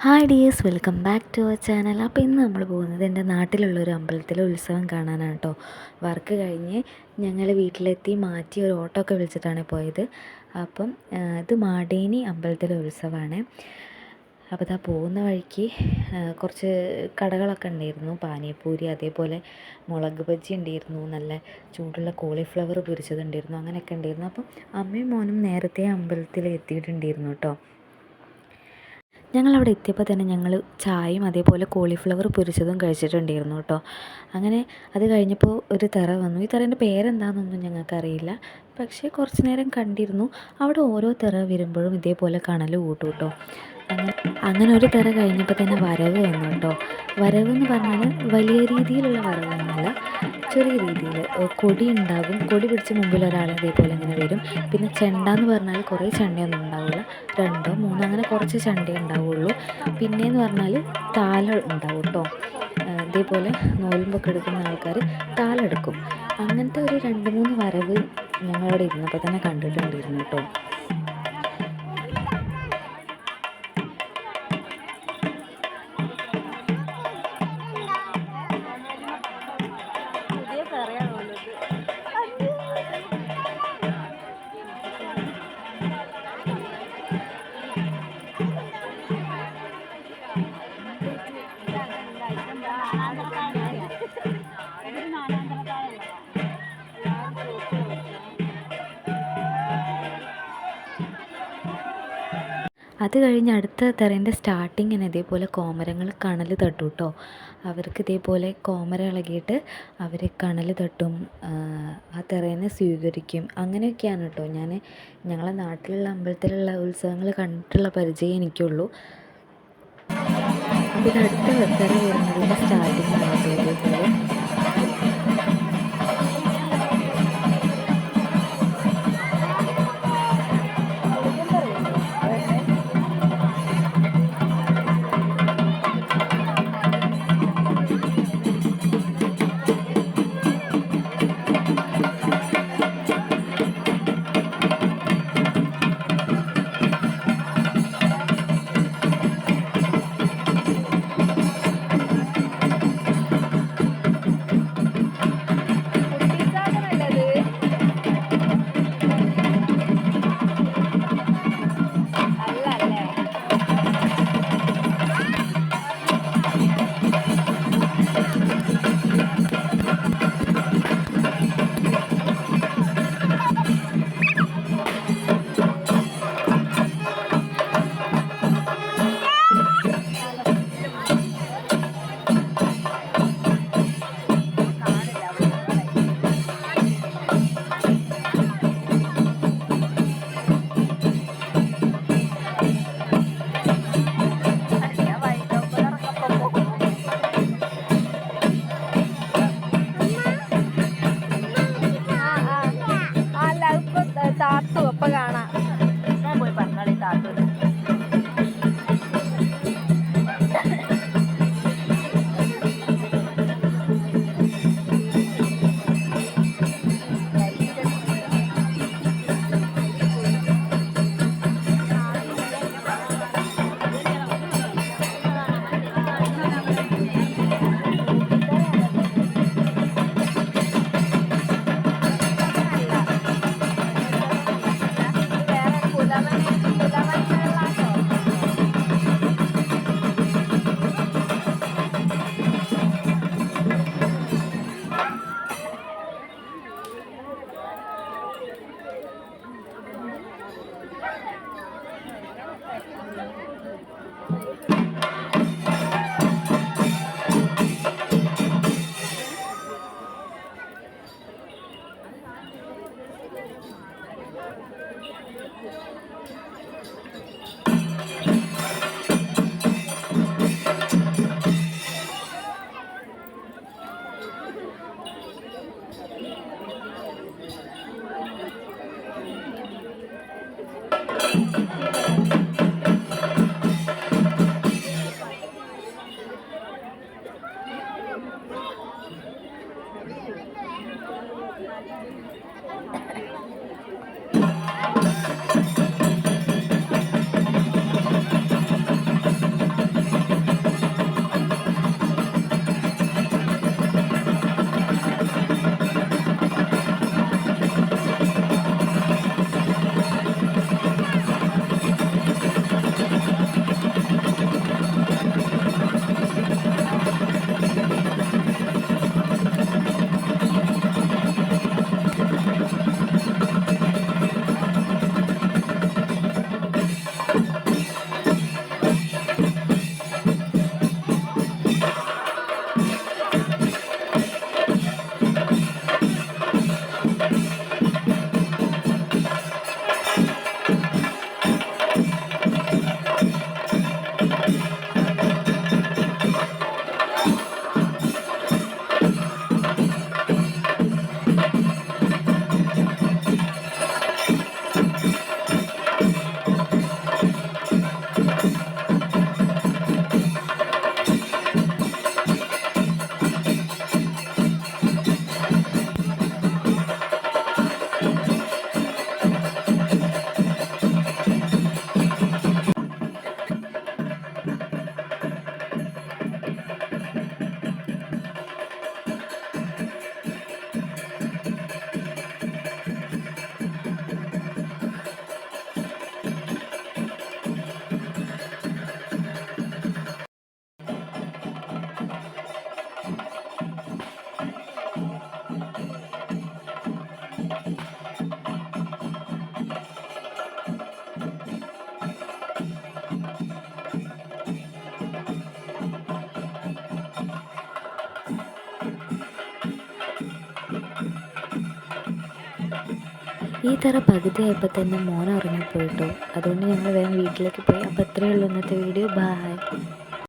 Hi dears, welcome back to our channel. അപ്പോൾ ഇന്ന് നമ്മൾ പോകുന്നത് എൻ്റെ നാട്ടിലുള്ളൊരു അമ്പലത്തിലെ ഉത്സവം കാണാനാണ് കേട്ടോ. വർക്ക് കഴിഞ്ഞ് ഞങ്ങൾ വീട്ടിലെത്തി മാറ്റി ഒരു ഓട്ടോ ഒക്കെ വിളിച്ചിട്ടാണ് പോയത്. അപ്പം ഇത് മാടേനി അമ്പലത്തിലെ ഉത്സവമാണ്. അപ്പോൾ ഇതാ പോകുന്ന വഴിക്ക് കുറച്ച് കടകളൊക്കെ ഉണ്ടായിരുന്നു. പാനിയപ്പൂരി, അതേപോലെ മുളക് ബജ്ജി ഉണ്ടായിരുന്നു, നല്ല ചൂടുള്ള കോളിഫ്ലവർ പൊരിച്ചതുണ്ടായിരുന്നു, അങ്ങനെയൊക്കെ ഉണ്ടായിരുന്നു. അപ്പം അമ്മയും മോനും നേരത്തെ അമ്പലത്തിൽ എത്തിയിട്ടുണ്ടായിരുന്നു കേട്ടോ. ഞങ്ങളവിടെ എത്തിയപ്പോൾ തന്നെ ഞങ്ങൾ ചായയും അതേപോലെ കോളിഫ്ലവർ പൊരിച്ചതും കഴിച്ചിട്ടുണ്ടായിരുന്നു കേട്ടോ. അങ്ങനെ അത് കഴിഞ്ഞപ്പോൾ ഒരു തെറ വന്നു. ഈ തെറേൻ്റെ പേരെന്താണെന്നൊന്നും ഞങ്ങൾക്കറിയില്ല, പക്ഷേ കുറച്ച് നേരം കണ്ടിരുന്നു. അവിടെ ഓരോ തെറ വരുമ്പോഴും ഇതേപോലെ കണൽ കൂട്ടും കേട്ടോ. അങ്ങനെ ഒരു തെറ കഴിഞ്ഞപ്പോൾ തന്നെ വരവ് വന്നു കേട്ടോ. വരവെന്ന് പറഞ്ഞാൽ വലിയ രീതിയിലുള്ള വരവൊന്നുമല്ല, ചെറിയ രീതിയിൽ കൊടി ഉണ്ടാകും. കൊടി പിടിച്ച് മുമ്പിൽ ഒരാൾ ഇതേപോലെ ഇങ്ങനെ വരും. പിന്നെ ചെണ്ട എന്ന് പറഞ്ഞാൽ കുറേ ചെണ്ടയൊന്നും ഉണ്ടാവില്ല, രണ്ടോ മൂന്നോ അങ്ങനെ കുറച്ച് ചെണ്ടയേ ഉണ്ടാവുള്ളൂ. പിന്നെയെന്ന് പറഞ്ഞാൽ താലം ഉണ്ടാവും കേട്ടോ. ഇതേപോലെ നോയമ്പൊക്കെ എടുക്കുന്ന ആൾക്കാർ താലെടുക്കും. അങ്ങനത്തെ ഒരു 2-3 വരവ് ഞങ്ങളവിടെ ഇരുന്നപ്പോൾ തന്നെ കണ്ടിട്ടുണ്ടായിരുന്നു കേട്ടോ. അത് കഴിഞ്ഞ് അടുത്ത തെറേൻ്റെ സ്റ്റാർട്ടിങ്ങിന് ഇതേപോലെ കോമരങ്ങൾ കണൽ തട്ടും കേട്ടോ. അവർക്ക് ഇതേപോലെ കോമര ഇളകിയിട്ട് അവർ കണൽ തട്ടും, ആ തെറേനെ സ്വീകരിക്കും. അങ്ങനെയൊക്കെയാണ് കേട്ടോ. ഞങ്ങളെ നാട്ടിലുള്ള അമ്പലത്തിലുള്ള ഉത്സവങ്ങൾ കണ്ടിട്ടുള്ള പരിചയം എനിക്കുള്ളൂ. അപ്പോൾ ഇത് അടുത്ത തെറ വരുന്നതിൻ്റെ സ്റ്റാർട്ടിങ്ങാണ് കേട്ടോ ഇതേപോലെ. ഈ തറ പകുതിയായപ്പോൾ തന്നെ മോൻ ഉറങ്ങിപ്പോയിട്ടോ. അതുകൊണ്ട് ഞങ്ങൾ വേഗം വീട്ടിലേക്ക് പോയി. അപ്പോൾ ഇത്രയേ ഉള്ളൂ ഇന്നത്തെ വീഡിയോ. ബായ്.